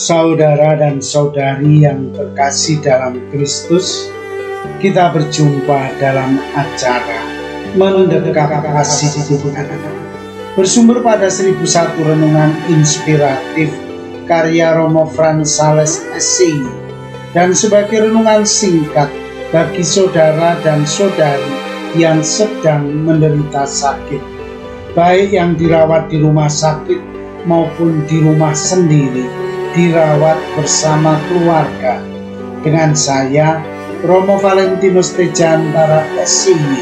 Saudara dan saudari yang terkasih dalam Kristus, kita berjumpa dalam acara Mendekap Kasih Tuhan. Bersumber pada 1001 renungan inspiratif karya Romo Frans Sales SCI dan sebagai renungan singkat bagi saudara dan saudari yang sedang menderita sakit, baik yang dirawat di rumah sakit maupun di rumah sendiri, dirawat bersama keluarga. Dengan saya, Romo Valentinus Tejantara SCI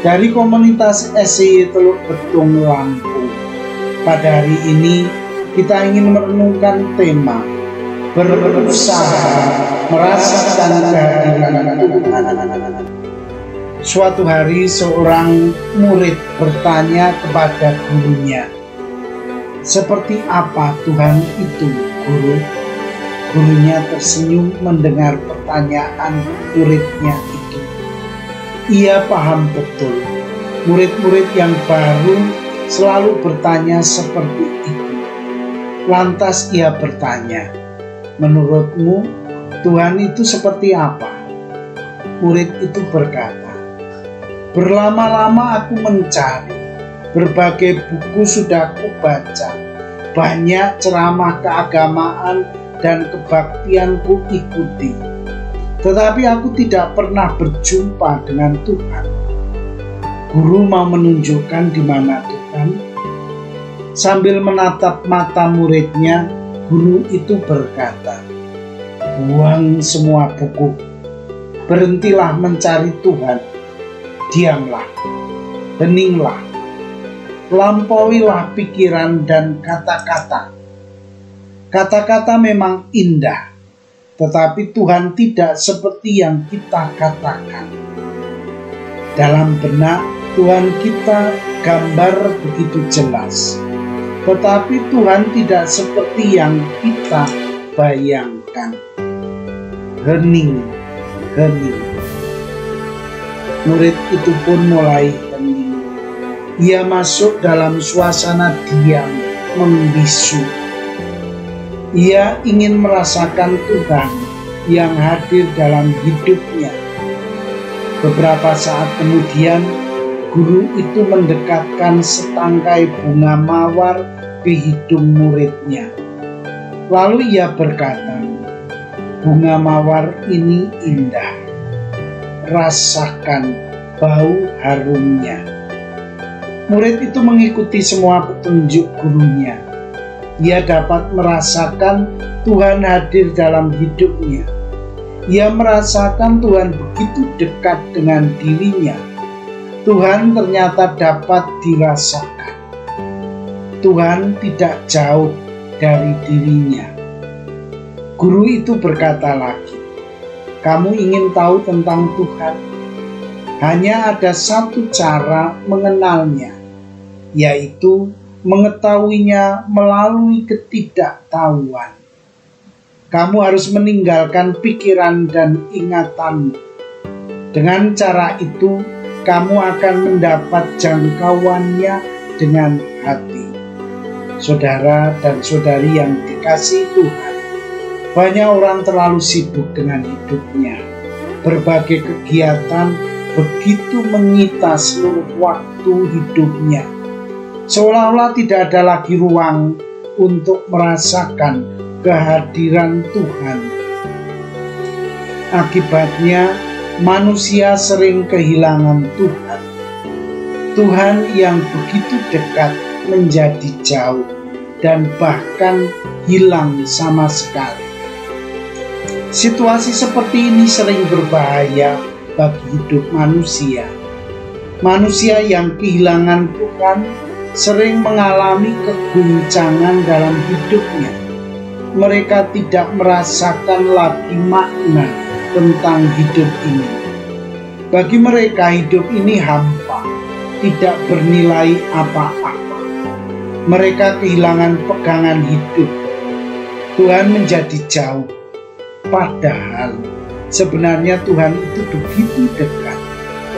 dari komunitas SCI Teluk Betung, Lampung. Pada hari ini kita ingin merenungkan tema berusaha merasakan kehadiran Tuhan. Suatu hari seorang murid bertanya kepada gurunya, "Seperti apa Tuhan itu, Guru?" Gurunya tersenyum mendengar pertanyaan muridnya itu. Ia paham betul, murid-murid yang baru selalu bertanya seperti itu. Lantas ia bertanya, "Menurutmu Tuhan itu seperti apa?" Murid itu berkata, "Berlama-lama aku mencari, berbagai buku sudah aku baca, banyak ceramah keagamaan dan kebaktian ku ikuti, tetapi aku tidak pernah berjumpa dengan Tuhan." Guru mau menunjukkan di mana Tuhan. Sambil menatap mata muridnya, guru itu berkata, "Buang semua buku, berhentilah mencari Tuhan, diamlah, heninglah, lampauilah pikiran dan kata-kata. Kata-kata memang indah, tetapi Tuhan tidak seperti yang kita katakan. Dalam benak Tuhan kita gambar begitu jelas, tetapi Tuhan tidak seperti yang kita bayangkan." Hening, hening. Murid itu pun mulai hening. Ia masuk dalam suasana diam, membisu. Ia ingin merasakan Tuhan yang hadir dalam hidupnya. Beberapa saat kemudian, guru itu mendekatkan setangkai bunga mawar ke hidung muridnya. Lalu ia berkata, "Bunga mawar ini indah. Rasakan bau harumnya." Murid itu mengikuti semua petunjuk gurunya. Ia dapat merasakan Tuhan hadir dalam hidupnya. Ia merasakan Tuhan begitu dekat dengan dirinya. Tuhan ternyata dapat dirasakan. Tuhan tidak jauh dari dirinya. Guru itu berkata lagi, "Kamu ingin tahu tentang Tuhan? Hanya ada satu cara mengenalnya, yaitu mengetahuinya melalui ketidaktahuan. Kamu harus meninggalkan pikiran dan ingatan. Dengan cara itu, kamu akan mendapat jangkauannya dengan hati." Saudara dan saudari yang dikasihi Tuhan, banyak orang terlalu sibuk dengan hidupnya. Berbagai kegiatan begitu menyita seluruh waktu hidupnya, seolah-olah tidak ada lagi ruang untuk merasakan kehadiran Tuhan. Akibatnya, manusia sering kehilangan Tuhan. Tuhan yang begitu dekat menjadi jauh dan bahkan hilang sama sekali. Situasi seperti ini sering berbahaya bagi hidup manusia. Manusia yang kehilangan Tuhan sering mengalami keguncangan dalam hidupnya. Mereka tidak merasakan lagi makna tentang hidup ini. Bagi mereka hidup ini hampa, tidak bernilai apa-apa. Mereka kehilangan pegangan hidup. Tuhan menjadi jauh. Padahal sebenarnya Tuhan itu begitu dekat.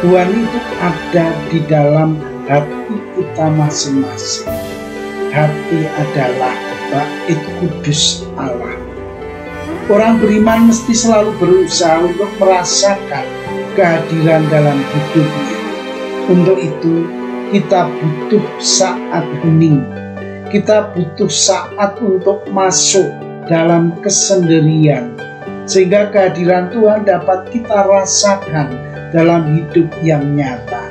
Tuhan itu ada di dalam hati kita masing-masing. Hati adalah Bait Kudus Allah. Orang beriman mesti selalu berusaha untuk merasakan kehadiran dalam hidupnya. Untuk itu, kita butuh saat hening. Kita butuh saat untuk masuk dalam kesendirian, sehingga kehadiran Tuhan dapat kita rasakan dalam hidup yang nyata.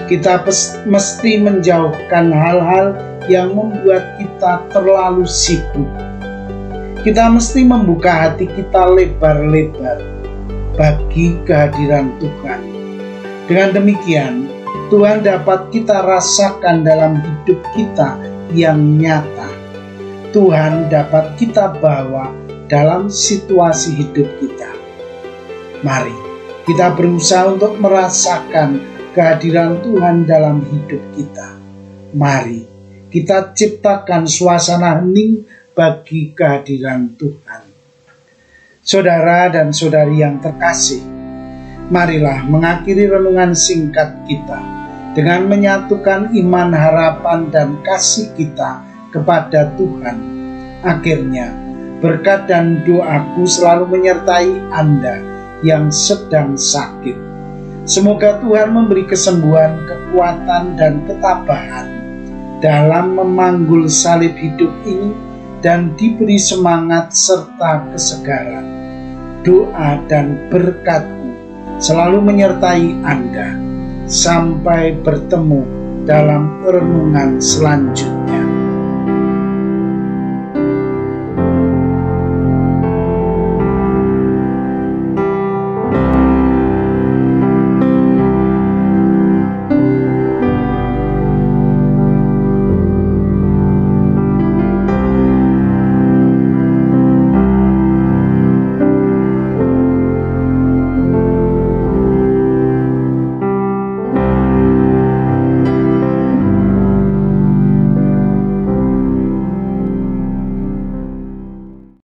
Kita mesti menjauhkan hal-hal yang membuat kita terlalu sibuk. Kita mesti membuka hati kita lebar-lebar bagi kehadiran Tuhan. Dengan demikian, Tuhan dapat kita rasakan dalam hidup kita yang nyata. Tuhan dapat kita bawa dalam situasi hidup kita. Mari kita berusaha untuk merasakan kehadiran Tuhan dalam hidup kita. Mari kita ciptakan suasana hening bagi kehadiran Tuhan. Saudara dan saudari yang terkasih, marilah mengakhiri renungan singkat kita dengan menyatukan iman, harapan, dan kasih kita kepada Tuhan. Akhirnya, berkat dan doaku selalu menyertai Anda yang sedang sakit. Semoga Tuhan memberi kesembuhan, kekuatan, dan ketabahan dalam memanggul salib hidup ini dan diberi semangat serta kesegaran. Doa dan berkat-Ku selalu menyertai Anda. Sampai bertemu dalam renungan selanjutnya.